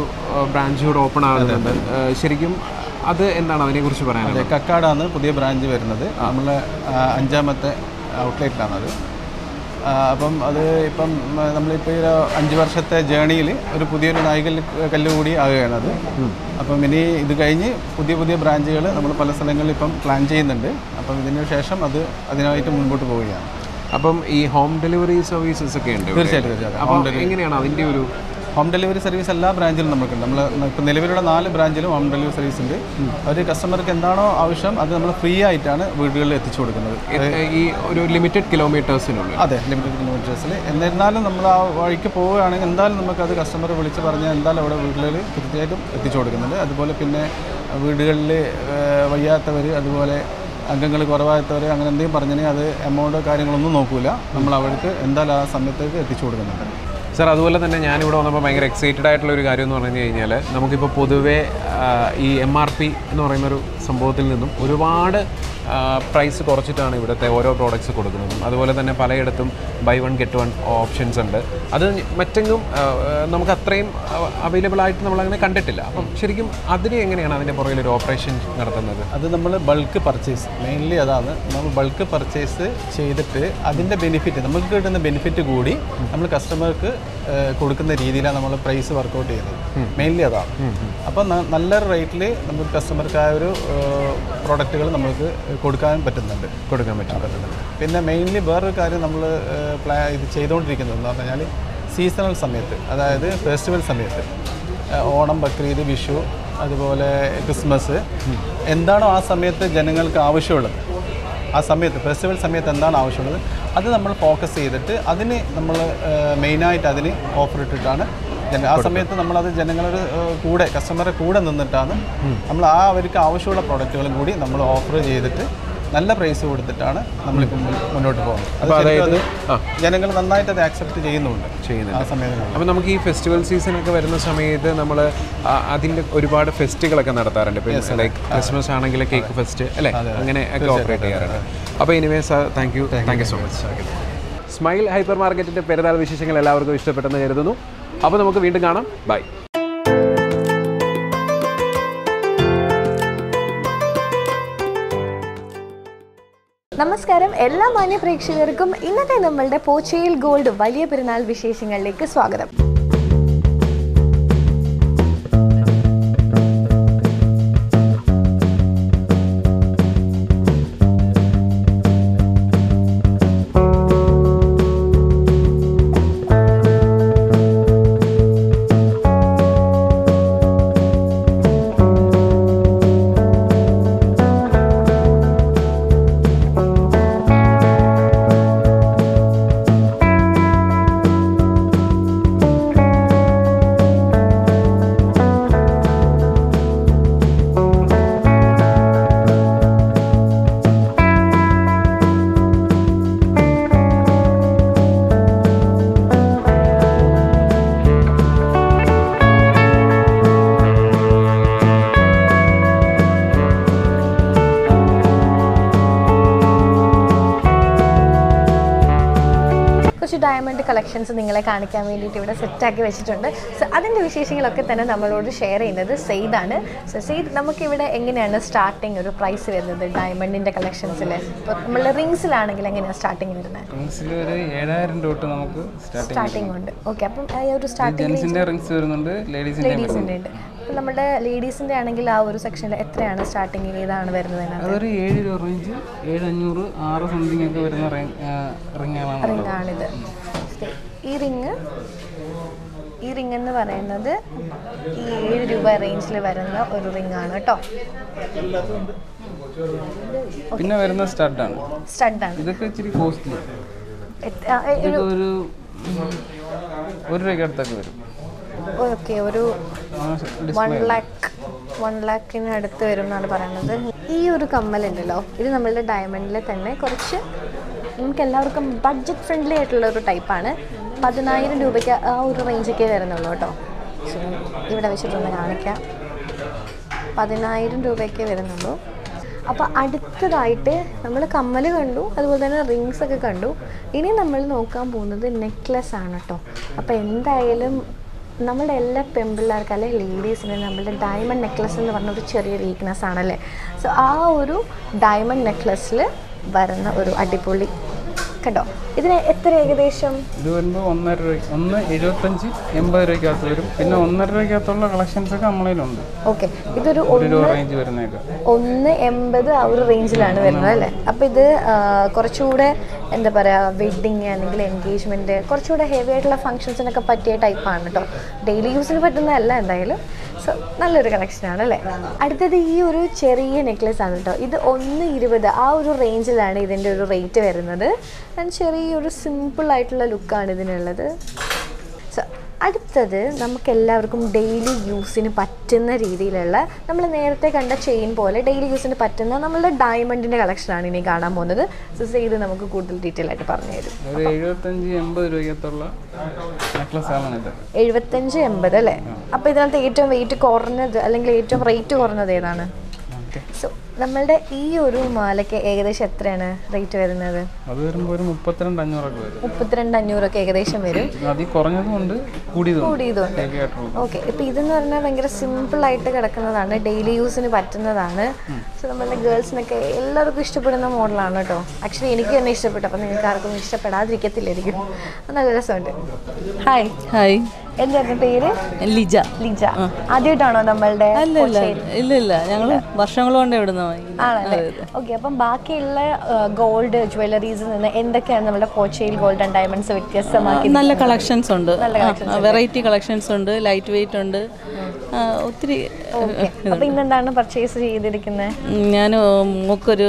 [SPEAKER 9] ബ്രാഞ്ച് കൂടെ ഓപ്പൺ ആകുന്നുണ്ട്. ശരിക്കും അത് എന്താണ് അതിനെക്കുറിച്ച് പറയാനുള്ളത്?
[SPEAKER 10] കക്കാടാണ് പുതിയ ബ്രാഞ്ച് വരുന്നത്. നമ്മൾ 5ാമത്തെ ഔട്ട്ലെറ്റിലാണത്. അപ്പം അത് ഇപ്പം നമ്മളിപ്പോൾ 5 വർഷത്തെ ജേണിയിൽ ഒരു പുതിയൊരു നാഴികക്കല്ല് കൂടി ആകുകയാണത്. അപ്പം ഇനി ഇത് കഴിഞ്ഞ് പുതിയ പുതിയ ബ്രാഞ്ചുകൾ നമ്മൾ പല സ്ഥലങ്ങളിൽ ഇപ്പം പ്ലാൻ ചെയ്യുന്നുണ്ട്. അപ്പം ഇതിന് ശേഷം അതിനായിട്ട് മുൻപോട്ട് പോവുകയാണ്.
[SPEAKER 9] അപ്പം ഈ ഹോം ഡെലിവറി സർവീസസ് ഒക്കെ ഉണ്ട്?
[SPEAKER 10] തീർച്ചയായിട്ടും.
[SPEAKER 9] അപ്പോൾ എങ്ങനെയാണ് അതിൻ്റെ ഒരു
[SPEAKER 10] ഹോം ഡെലിവറി സർവീസ് എല്ലാ ബ്രാഞ്ചിലും നമുക്കുണ്ട്. നമ്മൾ ഇപ്പോൾ നിലവിലുള്ള 4 ബ്രാഞ്ചിലും ഹോം ഡെലിവറി സർവീസ് ഉണ്ട്. ഒരു കസ്റ്റമർക്ക് എന്താണോ ആവശ്യം അത് നമ്മൾ ഫ്രീ ആയിട്ടാണ് വീടുകളിൽ എത്തിച്ചു കൊടുക്കുന്നത്.
[SPEAKER 9] ഈ ഒരു ലിമിറ്റഡ് കിലോമീറ്റേഴ്സിനുള്ളിൽ?
[SPEAKER 10] അതെ, ലിമിറ്റഡ് കിലോമീറ്റേഴ്സിൽ. എന്നിരുന്നാലും നമ്മൾ ആ വഴിക്ക് പോവുകയാണെങ്കിൽ എന്തായാലും നമുക്കത് കസ്റ്റമർ വിളിച്ച് പറഞ്ഞാൽ എന്തായാലും അവിടെ വീടുകളിൽ കൃത്യമായിട്ടും എത്തിച്ചു കൊടുക്കുന്നുണ്ട്. അതുപോലെ പിന്നെ വീടുകളിൽ വയ്യാത്തവർ, അതുപോലെ അംഗങ്ങൾ കുറവായത്തവർ അങ്ങനെ എന്തെങ്കിലും പറഞ്ഞാൽ അത് എമൗണ്ടോ കാര്യങ്ങളൊന്നും നോക്കില്ല, നമ്മൾ അവർക്ക് എന്തായാലും ആ സമയത്തേക്ക് എത്തിച്ചു കൊടുക്കുന്നുണ്ട്.
[SPEAKER 9] സാർ, അതുപോലെ തന്നെ ഞാനിവിടെ വന്നപ്പോൾ ഭയങ്കര എക്സൈറ്റഡ് ആയിട്ടുള്ള ഒരു കാര്യം എന്ന് പറഞ്ഞു കഴിഞ്ഞാൽ നമുക്കിപ്പോൾ പൊതുവേ ഈ MRP എന്ന് പറയുന്നൊരു സംഭവത്തിൽ നിന്നും ഒരുപാട് പ്രൈസ് കുറച്ചിട്ടാണ് ഇവിടുത്തെ ഓരോ പ്രോഡക്റ്റ്സ് കൊടുക്കുന്നതും. അതുപോലെ തന്നെ പലയിടത്തും ബൈ 1 get 1 ഓപ്ഷൻസ് ഉണ്ട്. അത് മറ്റെങ്ങും നമുക്ക് അത്രയും അവൈലബിൾ ആയിട്ട് നമ്മളങ്ങനെ കണ്ടിട്ടില്ല. അപ്പം ശരിക്കും അതിന് എങ്ങനെയാണ് അതിൻ്റെ പുറകിൽ ഒരു ഓപ്പറേഷൻ നടത്തുന്നത്?
[SPEAKER 10] അത് നമ്മൾ ബൾക്ക് പർച്ചേസ്, മെയിൻലി അതാണ്. നമ്മൾ ബൾക്ക് പർച്ചേസ് ചെയ്തിട്ട് അതിൻ്റെ ബെനിഫിറ്റ്, നമുക്ക് കിട്ടുന്ന ബെനിഫിറ്റ് കൂടി നമ്മൾ കസ്റ്റമർക്ക് കൊടുക്കുന്ന രീതിയിലാണ് നമ്മൾ പ്രൈസ് വർക്കൗട്ട് ചെയ്യുന്നത്. മെയിൻലി അതാണ്. അപ്പം നല്ലൊരു റേറ്റിൽ നമുക്ക് കസ്റ്റമർക്ക് ആ ഒരു പ്രോഡക്റ്റുകൾ നമുക്ക് കൊടുക്കാൻ പറ്റുന്നുണ്ട്. പിന്നെ മെയിൻലി വേറൊരു കാര്യം നമ്മൾ ഇത് ചെയ്തുകൊണ്ടിരിക്കുന്നതെന്ന് പറഞ്ഞാൽ സീസണൽ സമയത്ത്, അതായത് ഫെസ്റ്റിവൽ സമയത്ത്, ഓണം, ബക്രീദ്, വിഷു, അതുപോലെ ക്രിസ്മസ്, എന്താണോ ആ സമയത്ത് ജനങ്ങൾക്ക് ആവശ്യമുള്ളത്, ആ സമയത്ത് ഫെസ്റ്റിവൽ സമയത്ത് എന്താണ് ആവശ്യമുള്ളത് അത് നമ്മൾ ഫോക്കസ് ചെയ്തിട്ട് അതിന് നമ്മൾ മെയിനായിട്ട് അതിന് ഓഫർ ഇട്ടിട്ടാണ് ആ സമയത്ത് നമ്മളത് ജനങ്ങളുടെ കൂടെ, കസ്റ്റമറുടെ കൂടെ നിന്നിട്ടാണ് നമ്മൾ ആ അവർക്ക് ആവശ്യമുള്ള പ്രോഡക്റ്റുകളും കൂടി നമ്മൾ ഓഫർ ചെയ്തിട്ട് നല്ല പ്രൈസ് കൊടുത്തിട്ടാണ് നമ്മളിപ്പം മുന്നോട്ട് പോകുന്നത്. അതായത് ജനങ്ങൾ നന്നായിട്ട് അത് ആക്സെപ്റ്റ് ചെയ്യുന്നുണ്ട് ആ സമയത്ത്.
[SPEAKER 9] അപ്പോൾ നമുക്ക് ഈ ഫെസ്റ്റിവൽ സീസണൊക്കെ വരുന്ന സമയത്ത് നമ്മൾ അതിൻ്റെ ഒരുപാട് ഫെസ്റ്റുകളൊക്കെ നടത്താറുണ്ട്. ഇപ്പോൾ ലൈക്ക് ക്രിസ്മസ് ആണെങ്കിൽ കേക്ക് ഫെസ്റ്റ് അല്ലേ, അങ്ങനെ ഒക്കെ ഓപ്പറേറ്റ് ചെയ്യാറുണ്ട്. അപ്പോൾ anyway sir, thank you so much. Smile hyper മാർക്കറ്റിൻ്റെ പെരുന്നാൾ വിശേഷങ്ങൾ എല്ലാവർക്കും ഇഷ്ടപ്പെട്ടെന്ന് കരുതുന്നു. അപ്പോൾ നമുക്ക് വീണ്ടും കാണാം. ബൈ.
[SPEAKER 4] നമസ്കാരം എല്ലാ മാന്യ പ്രേക്ഷകർക്കും ഇന്നത്തെ നമ്മളുടെ പോച്ചയിൽ ഗോൾഡ് വലിയ പെരുന്നാൾ വിശേഷങ്ങളിലേക്ക് സ്വാഗതം. ഡയമണ്ട് കളക്ഷൻസ് നിങ്ങളെ കാണിക്കാൻ വേണ്ടിയിട്ട് ഇവിടെ സെറ്റാക്കി വെച്ചിട്ടുണ്ട്. സോ അതിൻ്റെ വിശേഷങ്ങളൊക്കെ തന്നെ നമ്മളോട് ഷെയർ ചെയ്യുന്നത് സെയ്ദാണ്. സോ സെയ്ദ്, നമുക്കിവിടെ എങ്ങനെയാണ് സ്റ്റാർട്ടിങ് ഒരു പ്രൈസ് വരുന്നത് ഡയമണ്ടിൻ്റെ കളക്ഷൻസിൽ? ഇപ്പോൾ നമ്മൾ റിങ്സിലാണെങ്കിൽ എങ്ങനെയാണ് സ്റ്റാർട്ടിങ് വരുന്നത്?
[SPEAKER 11] റിങ്സിൽ ഒരു 7000 തൊട്ട് നമുക്ക്
[SPEAKER 4] സ്റ്റാർട്ടിംഗ് ഉണ്ട്. ഓക്കെ, അപ്പം ആ ഒരു സ്റ്റാർട്ടിംഗ്
[SPEAKER 11] റിങ്സ് വരുന്നുണ്ട്, ലേഡീസിൻ്റെ
[SPEAKER 4] ഉണ്ട്. അപ്പം നമ്മുടെ ലേഡീസിൻ്റെ ആണെങ്കിൽ ആ ഒരു സെക്ഷനിൽ എത്രയാണ് സ്റ്റാർട്ടിങ്, ഏതാണ് വരുന്നത്?
[SPEAKER 11] അതൊരു 7 രൂപ റേഞ്ച്, 7,500, 6 സംതിങ് ഒക്കെ വരുന്ന
[SPEAKER 4] റിങ്ങാണിത്. ഈ റിങ് എന്ന് പറയുന്നത് ഈ 7 രൂപ റേഞ്ചിൽ വരുന്ന ഒരു റിങ്ങാണ് കേട്ടോ.
[SPEAKER 11] പിന്നെ വരുന്ന സ്റ്റഡാണ്. ഇതൊക്കെ ഇച്ചിരി കോസ്റ്റ്ലി, ഒരു 1 രൂപയ്ക്ക് അടുത്തൊക്കെ വരും.
[SPEAKER 4] ഓക്കെ, ഒരു 1 ലാഖിന് അടുത്ത് വരും എന്നാണ് പറയുന്നത്. ഈ ഒരു കമ്മലുണ്ടല്ലോ, ഇത് നമ്മളുടെ ഡയമണ്ടിൽ തന്നെ കുറച്ച് നമുക്ക് എല്ലാവർക്കും ബഡ്ജറ്റ് ഫ്രണ്ട്ലി ആയിട്ടുള്ള ഒരു ടൈപ്പാണ്. 10,000 രൂപയ്ക്ക് ആ ഒരു റേഞ്ചൊക്കെ വരുന്നുള്ളൂ കേട്ടോ. ഇവിടെ വെച്ചിട്ടൊന്ന് കാണിക്കാം. 10,000 രൂപയ്ക്ക് വരുന്നുള്ളൂ. അപ്പോൾ അടുത്തതായിട്ട് നമ്മൾ കമ്മൽ കണ്ടു, അതുപോലെ തന്നെ റിങ്സ് ഒക്കെ കണ്ടു. ഇനി നമ്മൾ നോക്കാൻ പോകുന്നത് നെക്ലസ് ആണ് കേട്ടോ. അപ്പോൾ എന്തായാലും നമ്മുടെ എല്ലാ പെൺപിള്ളേർക്ക് അല്ലെങ്കിൽ ലേഡീസിന് നമ്മളുടെ ഡയമണ്ട് നെക്ലസ് എന്ന് പറഞ്ഞൊരു ചെറിയൊരു വീക്ക്നെസ് ആണല്ലേ. സോ ആ ഒരു ഡയമണ്ട് നെക്ലസ്സിൽ വരുന്ന ഒരു അടിപൊളി കേട്ടോ. ഇതിന് എത്ര ഏകദേശം?
[SPEAKER 11] ഇത് വരുമ്പോൾ 1.5 രൂപ, 1.75, 80 രൂപയ്ക്കകത്ത് വരും. പിന്നെ 1.5 രൂപയ്ക്കകത്തുള്ള കളക്ഷൻസ് ഒക്കെ നമ്മളിലുണ്ട്.
[SPEAKER 4] ഓക്കെ, ഇതൊരു
[SPEAKER 11] റേഞ്ച് വരുന്നേക്ക്
[SPEAKER 4] 1.80 ആ ഒരു റേഞ്ചിലാണ് വരുന്നത് അല്ലേ. അപ്പോൾ ഇത് കുറച്ചുകൂടെ എന്താ പറയുക, വെഡ്ഡിങ് അല്ലെങ്കിൽ എൻഗേജ്മെൻറ്റ്, കുറച്ചുകൂടെ ഹെവി ആയിട്ടുള്ള ഫംഗ്ഷൻസിനൊക്കെ പറ്റിയ ടൈപ്പാണ് കേട്ടോ. ഡെയിലി യൂസിന് പറ്റുന്നതല്ല എന്തായാലും. സോ നല്ലൊരു കളക്ഷനാണ് അല്ലേ. അടുത്തത് ഈ ഒരു ചെറിയ നെക്ലസ് ആണ് കേട്ടോ. ഇത് 1.20 ആ ഒരു റേഞ്ചിലാണ് ഇതിൻ്റെ ഒരു റേറ്റ് വരുന്നത്. ചെറിയൊരു സിമ്പിളായിട്ടുള്ള ലുക്കാണ് ഇതിനുള്ളത്. സോ അടുത്തത് നമുക്കെല്ലാവർക്കും ഡെയിലി യൂസിന് പറ്റുന്ന രീതിയിലുള്ള, നമ്മൾ നേരത്തെ കണ്ട ചെയിൻ പോലെ ഡെയിലി യൂസിന് പറ്റുന്ന നമ്മളുടെ ഡയമണ്ടിൻ്റെ കളക്ഷനാണ് ഇനി കാണാൻ പോകുന്നത്. സോ ഇത് നമുക്ക് കൂടുതൽ ഡീറ്റെയിൽ ആയിട്ട് പറഞ്ഞു തരും.
[SPEAKER 11] ഒരു 75-80 രൂപയ്ക്കകത്തുള്ള നെക്ലസ് ആണ് ഇത്.
[SPEAKER 4] 75-80 അല്ലേ. അപ്പോൾ ഇതിനകത്ത് ഏറ്റവും വെയിറ്റ് കുറഞ്ഞത് അല്ലെങ്കിൽ ഏറ്റവും റേറ്റ് കുറഞ്ഞത് ഏതാണ്? സോ നമ്മളുടെ ഈ ഒരു മാലയ്ക്ക് ഏകദേശം എത്രയാണ് റേറ്റ് വരുന്നത്?
[SPEAKER 11] അത് വരുമ്പോൾ ഒരു 32,500 ഒക്കെ വരും.
[SPEAKER 4] 32,500 ഒക്കെ ഏകദേശം വരും.
[SPEAKER 11] അതിൽ കുറഞ്ഞതുകൊണ്ട് കൂടിയതുകൊണ്ട്.
[SPEAKER 4] ഓക്കെ, ഇപ്പം ഇതെന്ന് പറഞ്ഞാൽ ഭയങ്കര സിമ്പിളായിട്ട് കിടക്കുന്നതാണ്, ഡെയിലി യൂസിന് പറ്റുന്നതാണ്. സോ നമ്മളുടെ ഗേൾസിനൊക്കെ എല്ലാവർക്കും ഇഷ്ടപ്പെടുന്ന മോഡലാണ് കേട്ടോ. ആക്ച്വലി എനിക്ക് തന്നെ ഇഷ്ടപ്പെട്ടു. അപ്പം നിങ്ങൾക്ക് ആർക്കും ഇഷ്ടപ്പെടാതിരിക്കത്തില്ലായിരിക്കും. നല്ല രസമുണ്ട്. ഹായ്
[SPEAKER 12] ഹായ്,
[SPEAKER 4] എന്തായിരുന്നു പേര്?
[SPEAKER 12] ലിജ.
[SPEAKER 4] ലിജ, ആദ്യമായിട്ടാണോ നമ്മളുടെ?
[SPEAKER 12] ഇല്ല, ഞങ്ങൾ വർഷങ്ങൾ കൊണ്ട് ഇവിടുന്ന്
[SPEAKER 4] ആണല്ലേ. ഓക്കെ, അപ്പം ബാക്കിയുള്ള ഗോൾഡ് ജ്വല്ലറീസിൽ നിന്ന് എന്തൊക്കെയാണ് നമ്മുടെ പോച്ചയിൽ ഗോൾഡ് ആൻഡ് ഡയമണ്ട്സ് വ്യത്യസ്തമാക്കി?
[SPEAKER 12] നല്ല കളക്ഷൻസ് ഉണ്ട്, വെറൈറ്റി കളക്ഷൻസ് ഉണ്ട്, ലൈറ്റ് വെയിറ്റ് ഉണ്ട്, ഒത്തിരി.
[SPEAKER 4] അപ്പം ഇന്നെന്താണ് പർച്ചേസ് ചെയ്തിരിക്കുന്നത്?
[SPEAKER 12] ഞാൻ മൂക്കൊരു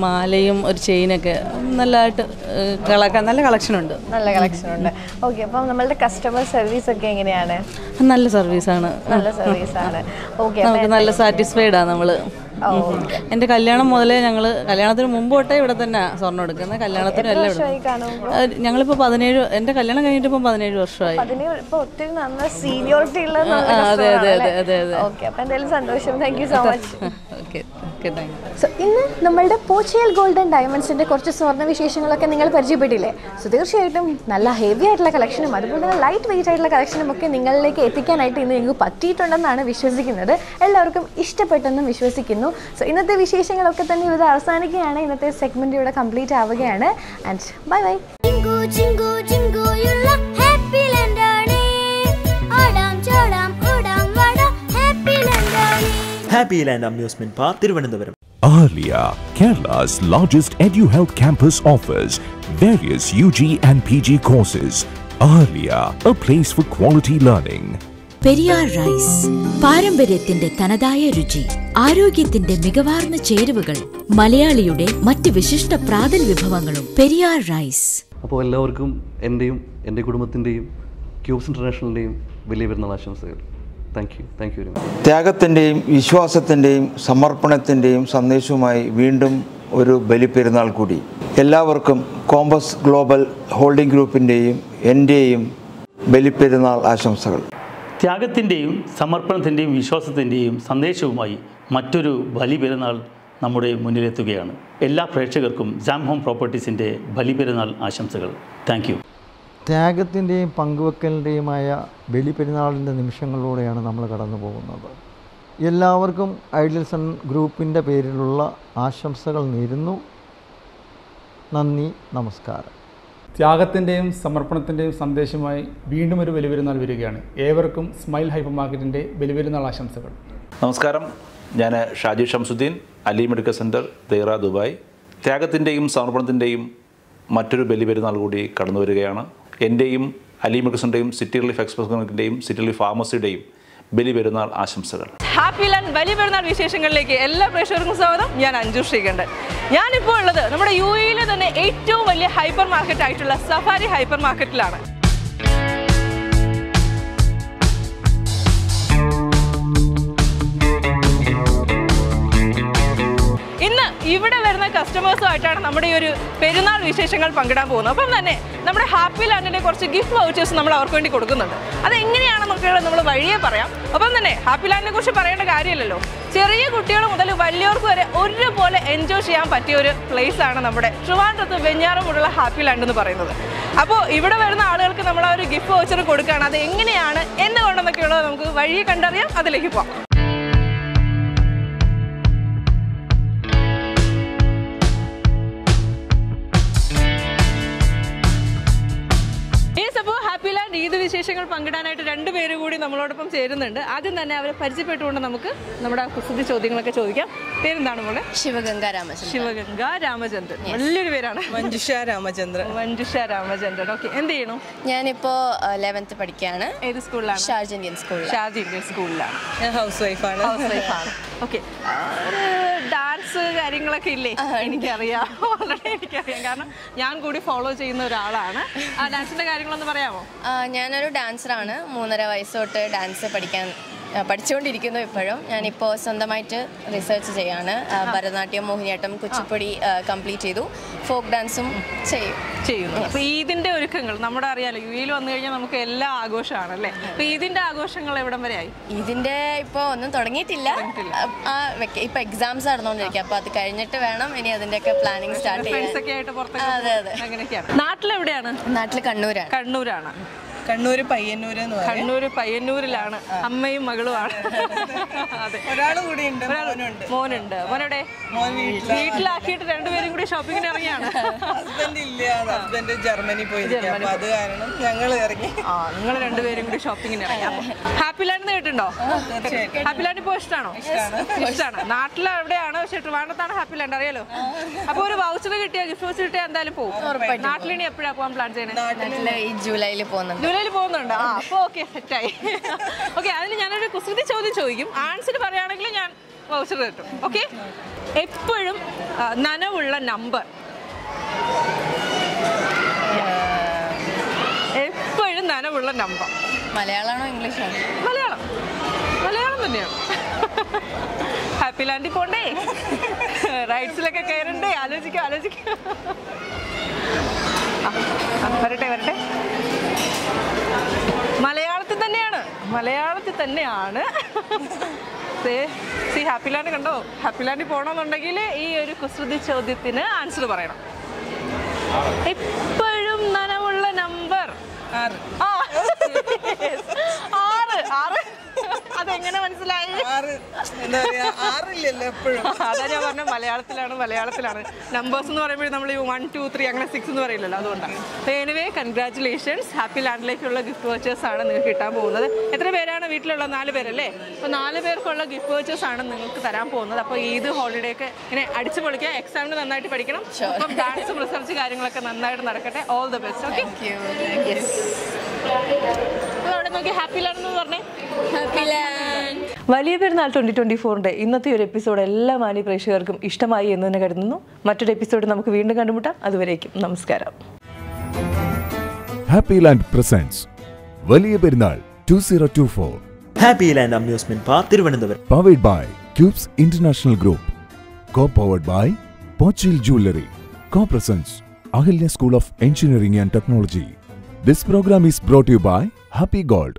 [SPEAKER 12] മാലയും ഒരു ചെയിനൊക്കെ നല്ലതായിട്ട് നല്ല കളക്ഷൻ ഉണ്ട്.
[SPEAKER 4] നല്ല കളക്ഷൻ ഉണ്ട്. ഓക്കെ, അപ്പം നമ്മളുടെ കസ്റ്റമർ സർവീസ് ഒക്കെ എങ്ങനെയാണ്?
[SPEAKER 12] നല്ല സർവീസാണ്.
[SPEAKER 4] നല്ല സർവീസാണ്. ഓക്കെ,
[SPEAKER 12] നമുക്ക് നല്ല സാറ്റിസ്ഫൈഡാണ് നമ്മൾ. എൻ്റെ കല്യാണം മുതലേ കല്യാണത്തിന് മുമ്പ് തൊട്ടേ ഇവിടെ തന്നെ സ്വർണ്ണം എടുക്കുന്നത്. കല്യാണത്തിനും എല്ലാം ഇവിടെ ഞങ്ങളിപ്പോൾ 17, എൻ്റെ കല്യാണം കഴിഞ്ഞിട്ട് ഇപ്പം 17 വർഷമായി.
[SPEAKER 4] ഒത്തിരി നല്ല സീനിയോറിറ്റി ഉള്ള.
[SPEAKER 12] അതെ അതെ അതെ അതെ അതെ.
[SPEAKER 4] ഓക്കെ, അപ്പം എന്തായാലും സന്തോഷം. Thank you so much.
[SPEAKER 12] Okay okay, thank you.
[SPEAKER 4] So ഇന്ന് നമ്മളുടെ പോച്ചയിൽ ഗോൾഡ് ആൻഡ് ഡയമണ്ട്സിൻ്റെ കുറച്ച് സ്വർണ്ണ വിശേഷങ്ങളൊക്കെ നിങ്ങൾ പരിചയപ്പെട്ടില്ലേ? സോ തീർച്ചയായിട്ടും നല്ല ഹെവി ആയിട്ടുള്ള കളക്ഷനും അതുപോലെ തന്നെ ലൈറ്റ് വെയിറ്റ് ആയിട്ടുള്ള കളക്ഷനും ഒക്കെ നിങ്ങളിലേക്ക് എത്തിക്കാനായിട്ട് ഇന്ന് നിങ്ങൾക്ക് പറ്റിയിട്ടുണ്ടെന്നാണ് വിശ്വസിക്കുന്നത്. എല്ലാവർക്കും ഇഷ്ടപ്പെട്ടെന്നും വിശ്വസിക്കുന്നു. സോ ഇന്നത്തെ വിശേഷങ്ങളൊക്കെ തന്നെ ഇവിടെ അവസാനിക്കുകയാണ്. ഇന്നത്തെ സെഗ്മെന്റ് ഇവിടെ കംപ്ലീറ്റ് ആവുകയാണ്. And bye bye.
[SPEAKER 2] Happy land amusement park Thiruvananthapuram.
[SPEAKER 1] Ahalya, Kerala's largest EduHealth campus, offers various UG and PG courses. Ahalya, a place for quality learning.
[SPEAKER 6] Periyar rice, പാരമ്പര്യത്തിന്റെ തനതായ രുചി, ആരോഗ്യത്തിന്റെ മികവാർന്ന ചേരുവകൾ, മലയാളിയുടെ മറ്റ് വിശിഷ്ട പ്രാതൽ വിഭവങ്ങളും. പെരിയാർ റൈസ്.
[SPEAKER 5] അപ്പോൾ എല്ലാവർക്കും എൻ്റെയും എൻ്റെ കുടുംബത്തിൻ്റെയും ക്യൂബ്സ് ഇൻ്റർനാഷണലിൻ്റെയും വലിയ പെരുന്നാൾ ആശംസകൾ. Thank you very much.
[SPEAKER 13] ത്യാഗത്തിൻ്റെയും വിശ്വാസത്തിൻ്റെയും സമർപ്പണത്തിൻ്റെയും സന്ദേശവുമായി വീണ്ടും ഒരു ബലിപ്പെരുന്നാൾ കൂടി. എല്ലാവർക്കും കോമ്പസ് ഗ്ലോബൽ ഹോൾഡിംഗ് ഗ്രൂപ്പിൻ്റെയും എൻ്റെയും ബലിപ്പെരുന്നാൾ ആശംസകൾ.
[SPEAKER 14] ത്യാഗത്തിൻ്റെയും സമർപ്പണത്തിൻ്റെയും വിശ്വാസത്തിൻ്റെയും സന്ദേശവുമായി മറ്റൊരു ബലിപെരുന്നാൾ നമ്മുടെ മുന്നിലെത്തുകയാണ്. എല്ലാ പ്രേക്ഷകർക്കും ജാം ഹോം പ്രോപ്പർട്ടീസിൻ്റെ ബലിപെരുന്നാൾ ആശംസകൾ. Thank U.
[SPEAKER 15] ത്യാഗത്തിൻ്റെയും പങ്കുവെക്കലിൻ്റെയുമായ ബലിപെരുന്നാളിൻ്റെ നിമിഷങ്ങളിലൂടെയാണ് നമ്മൾ കടന്നു പോകുന്നത്. എല്ലാവർക്കും ഐഡിയൽ സൺ ഗ്രൂപ്പിൻ്റെ പേരിലുള്ള ആശംസകൾ നേരുന്നു. നന്ദി, നമസ്കാരം.
[SPEAKER 16] ത്യാഗത്തിൻ്റെയും സമർപ്പണത്തിൻ്റെയും സന്ദേശമായി വീണ്ടും ഒരു ബലിപെരുന്നാൾ വരികയാണ്. ഏവർക്കും സ്മൈൽ ഹൈപ്പർ മാർക്കറ്റിൻ്റെ ബലിപെരുന്നാൾ ആശംസകൾ.
[SPEAKER 17] നമസ്കാരം, ഞാൻ Shaji Shamsuddin, Ali medical centre, Deira, Dubai. ത്യാഗത്തിൻ്റെയും സമർപ്പണത്തിൻ്റെയും മറ്റൊരു ബലിപെരുന്നാൾ കൂടി കടന്നു വരികയാണ്. എൻ്റെയും അലി മെഡിക്കൽ സെൻ്ററിൻ്റെയും സിറ്റി റിലീഫ് എക്സ്പ്രസ് ക്ലിനിക്കിൻ്റെയും സിറ്റി റിലീഫ് ഫാർമസിയുടെയും ബലിപെരുന്നാൾ ആശംസകൾ.
[SPEAKER 18] ഹാപ്പി ലാൻഡ് ബലിപെരുന്നാൾ വിശേഷങ്ങളിലേക്ക് എല്ലാ പ്രേക്ഷകർക്കും സ്വാഗതം. ഞാൻ അഞ്ജു ശ്രീകണ്ഠൻ. ഞാനിപ്പോൾ ഉള്ളത് നമ്മുടെ UAE തന്നെ ഏറ്റവും വലിയ ഹൈപ്പർ മാർക്കറ്റ് ആയിട്ടുള്ള സഫാരി ഹൈപ്പർ മാർക്കറ്റിലാണ്. ഇന്ന് ഇവിടെ വരുന്ന കസ്റ്റമേഴ്സുമായിട്ടാണ് നമ്മുടെ ഈ ഒരു പെരുന്നാൾ വിശേഷങ്ങൾ പങ്കിടാൻ പോകുന്നത്. അപ്പം തന്നെ നമ്മുടെ ഹാപ്പി ലാൻഡിൻ്റെ കുറച്ച് ഗിഫ്റ്റ് വൗച്ചേഴ്സ് നമ്മൾ അവർക്ക് വേണ്ടി കൊടുക്കുന്നുണ്ട്. അതെങ്ങനെയാണെന്നൊക്കെ നമ്മൾ വഴിയെ പറയാം. അപ്പം തന്നെ ഹാപ്പി ലാൻഡിനെ കുറിച്ച് പറയേണ്ട കാര്യമില്ലല്ലോ. ചെറിയ കുട്ടികൾ മുതൽ വലിയവർക്ക് വരെ ഒരുപോലെ എൻജോയ് ചെയ്യാൻ പറ്റിയ ഒരു പ്ലേസ് ആണ് നമ്മുടെ ട്രിവാൻഡ്രത്ത് വെഞ്ഞാറമൂടുള്ള ഹാപ്പി ലാൻഡ് എന്ന് പറയുന്നത്. അപ്പോൾ ഇവിടെ വരുന്ന ആളുകൾക്ക് നമ്മൾ ആ ഒരു ഗിഫ്റ്റ് വൗച്ചർ കൊടുക്കുകയാണ്. അത് എങ്ങനെയാണ് എന്തുകൊണ്ടെന്നൊക്കെയുള്ളത് നമുക്ക് വഴിയെ കണ്ടറിയാം. അതിലേക്ക് പോകാം. ഹാപ്പി ലാൻഡ് ഈദ് വിശേഷങ്ങൾ പങ്കിടാനായിട്ട് രണ്ടുപേര് കൂടി നമ്മളോടൊപ്പം ചേരുന്നുണ്ട്. ആദ്യം തന്നെ അവരെ പരിചയപ്പെട്ടുകൊണ്ട് നമുക്ക് നമ്മുടെ കുസൃതി ചോദ്യങ്ങളൊക്കെ ചോദിക്കാം. പേരെന്താണ് മോളെ?
[SPEAKER 19] ശിവഗംഗ രാമചന്ദ്രൻ.
[SPEAKER 18] ശിവഗംഗ രാമചന്ദ്രൻ, വലിയൊരു പേരാണ്.
[SPEAKER 19] മഞ്ജുഷ രാമചന്ദ്രൻ.
[SPEAKER 18] മഞ്ജുഷ രാമചന്ദ്രൻ. ഓക്കെ, എന്ത് ചെയ്യണു?
[SPEAKER 19] ഞാനിപ്പോ 11th പഠിക്കുകയാണ്.
[SPEAKER 18] ഏത് സ്കൂളിലാണ്?
[SPEAKER 19] Sharjah Indian school.
[SPEAKER 18] Sharjah Indian സ്കൂളിലാണ്.
[SPEAKER 19] ഞാൻ ഹൗസ് വൈഫാണ്.
[SPEAKER 18] ഹൗസ് വൈഫാണ്. ഓക്കെ, ഡാൻസ് കാര്യങ്ങളൊക്കെ ഇല്ലേ? എനിക്കറിയാം, ഓൾറെഡി എനിക്കറിയാം. കാരണം ഞാൻ കൂടി ഫോളോ ചെയ്യുന്ന ഒരാളാണ്. ആ ഡാൻസിന്റെ കാര്യങ്ങളൊന്ന് പറയാമോ?
[SPEAKER 19] ഞാനൊരു ഡാൻസറാണ്. 3.5 വയസ്സ് തൊട്ട് ഡാൻസ് പഠിച്ചുകൊണ്ടിരിക്കുന്നു. ഇപ്പോഴും ഞാനിപ്പോൾ സ്വന്തമായിട്ട് റിസർച്ച് ചെയ്യാണ്. ഭരതനാട്യം, മോഹിനിയാട്ടം, കുച്ചിപ്പുടി കംപ്ലീറ്റ് ചെയ്തു. ഫോക്ക് ഡാൻസും ചെയ്യുന്നു.
[SPEAKER 18] അപ്പോൾ ഈദിന്റെ ഒരുക്കങ്ങൾ നമ്മുടെ അറിയാലോ, യുഎയിൽ വന്നു കഴിഞ്ഞാൽ നമുക്ക് എല്ലാ ആഘോഷമാണ് അല്ലേ? അപ്പോൾ ഈദിന്റെ ആഘോഷങ്ങൾ എവിടം വരെ ആയി?
[SPEAKER 19] ഇതിന്റെ ഇപ്പോൾ ഒന്നും തുടങ്ങിയിട്ടില്ല. ഇപ്പൊ എക്സാംസ് നടന്നുകൊണ്ടിരിക്കുക. അപ്പോൾ അത് കഴിഞ്ഞിട്ട് വേണം ഇനി അതിന്റെയൊക്കെ പ്ലാനിങ് സ്റ്റാർട്ട് ചെയ്യാൻ. അതെ അതെ.
[SPEAKER 18] അങ്ങനെയൊക്കെയാണ്. നാട്ടിലെവിടെയാണ്?
[SPEAKER 19] നാട്ടിൽ കണ്ണൂരാണ്.
[SPEAKER 18] കണ്ണൂരാണ്.
[SPEAKER 19] കണ്ണൂര് പയ്യന്നൂര്.
[SPEAKER 18] കണ്ണൂര് പയ്യന്നൂരിലാണ്. അമ്മയും മകളുമാണ്. അതെ,
[SPEAKER 19] ഒരാളും കൂടി ഉണ്ട്.
[SPEAKER 18] മോനുണ്ട്. മോനെവിടെ? വീട്ടിലാക്കിയിട്ട് രണ്ടുപേരും കൂടി ഷോപ്പിങ്ങിന് ഇറങ്ങിയാണ്.
[SPEAKER 19] ഹസ്ബൻഡ് ഇല്ല, ഹസ്ബൻഡ് ജർമ്മനി പോയി. അത് കാരണം ഞങ്ങൾ ഇറങ്ങി.
[SPEAKER 18] നിങ്ങൾ രണ്ടുപേരും കൂടി ഷോപ്പിങ്ങിന് ഇറങ്ങി. ഹാപ്പി ലാൻഡ് കേട്ടുണ്ടോ? ഹാപ്പി ലാൻഡ് ഇപ്പോൾ ഇഷ്ടമാണോ? ഇഷ്ടമാണ്. നാട്ടിൽ എവിടെയാണ്? പക്ഷെ ട്രിവാൻഡ്രത്താണ് ഹാപ്പി ലാൻഡ്, അറിയാലോ. അപ്പൊ ഒരു വൗച്ചർ കിട്ടിയാ, ഗിഫ്റ്റ് വൗച്ചർ കിട്ടിയാൽ എന്തായാലും പോകും. നാട്ടിലിനി എപ്പോഴാണ് പോകാൻ പ്ലാൻ ചെയ്യുന്നത്?
[SPEAKER 19] ഈ ജൂലൈയിൽ പോകുന്നുണ്ട്.
[SPEAKER 18] പോകുന്നുണ്ട്. ആ, അപ്പൊ ഓക്കെ, സെറ്റായി. ഓക്കെ, അതിന് ഞാനൊരു കുസൃതി ചോദ്യം ചോദിക്കും. ആൻസർ പറയുകയാണെങ്കിൽ ഞാൻ വൗച്ചർ കിട്ടും. ഓക്കെ, എപ്പോഴും നനവുള്ള നമ്പർ. എപ്പോഴും നനവുള്ള നമ്പർ.
[SPEAKER 19] മലയാളമാണോ ഇംഗ്ലീഷാണോ?
[SPEAKER 18] മലയാളം. മലയാളം തന്നെയാണ്. ഹാപ്പി ലാൻഡിൽ പോണ്ടേ, റൈഡ്സിലൊക്കെ കയറണ്ടേ? ആലോചിക്കാം. വരട്ടെ. മലയാളത്തിൽ തന്നെയാണ്. ഹാപ്പി ലാൻഡ് കണ്ടോ? ഹാപ്പി ലാൻഡിൽ പോകണമെന്നുണ്ടെങ്കിൽ ഈ ഒരു കുസൃതി ചോദ്യത്തിന് ആൻസർ പറയണം. എപ്പോഴും നനവുള്ള നമ്പർ 6. അതെങ്ങനെ മനസ്സിലായി? അതാ ഞാൻ പറഞ്ഞ മലയാളത്തിലാണ്. നമ്പേഴ്സ് എന്ന് പറയുമ്പോൾ നമ്മൾ 1, 2, 3 അങ്ങനെ 6 എന്ന് പറയില്ലല്ലോ, അതുകൊണ്ടാണ്. Anyway, congratulations. ഹാപ്പി ലാൻഡിലേക്കുള്ള ഗിഫ്റ്റ് വൗച്ചേഴ്സ് ആണ് നിങ്ങൾക്ക് കിട്ടാൻ പോകുന്നത്. എത്ര പേരാണ് വീട്ടിലുള്ള? 4 പേരല്ലേ? അപ്പോൾ 4 പേർക്കുള്ള ഗിഫ്റ്റ് വൗച്ചേഴ്സ് ആണ് നിങ്ങൾക്ക് തരാൻ പോകുന്നത്. അപ്പോൾ ഈദ് ഹോളിഡേ ഒക്കെ ഇങ്ങനെ അടിച്ചു പൊളിക്കുക. എക്സാമിന് നന്നായിട്ട് പഠിക്കണം. അപ്പം ഡാൻസും റിസർച്ച് കാര്യങ്ങളൊക്കെ നന്നായിട്ട് നടക്കട്ടെ. All the best. ഓക്കെ, അവിടെ നോക്കി ഹാപ്പി ലാൻഡ് എന്ന് പറഞ്ഞേ. Happy land.
[SPEAKER 3] വലിയ പെരുന്നാൾ 2024 ഇന്നത്തെ ഒരു എപ്പിസോഡ് എല്ലാ മാന്യ പ്രേക്ഷകർക്കും ഇഷ്ടമായി എന്ന് തന്നെ കരുതുന്നു. മറ്റൊരു എപ്പിസോഡ് നമുക്ക് വീണ്ടും കണ്ടുമുട്ടാം. അതുവരേക്കും നമസ്കാരം.
[SPEAKER 1] ഹാപ്പി ലാൻഡ് പ്രസൻസ് വലിയ പെരുന്നാൾ 2024.
[SPEAKER 2] Happy land amusement park Thiruvananthapuram.
[SPEAKER 1] Powered by Cubes International Group. Co-powered by Pochil Jewelry. Co-presents Ahilya School of Engineering and Technology. This program is brought to you by Happy Gold.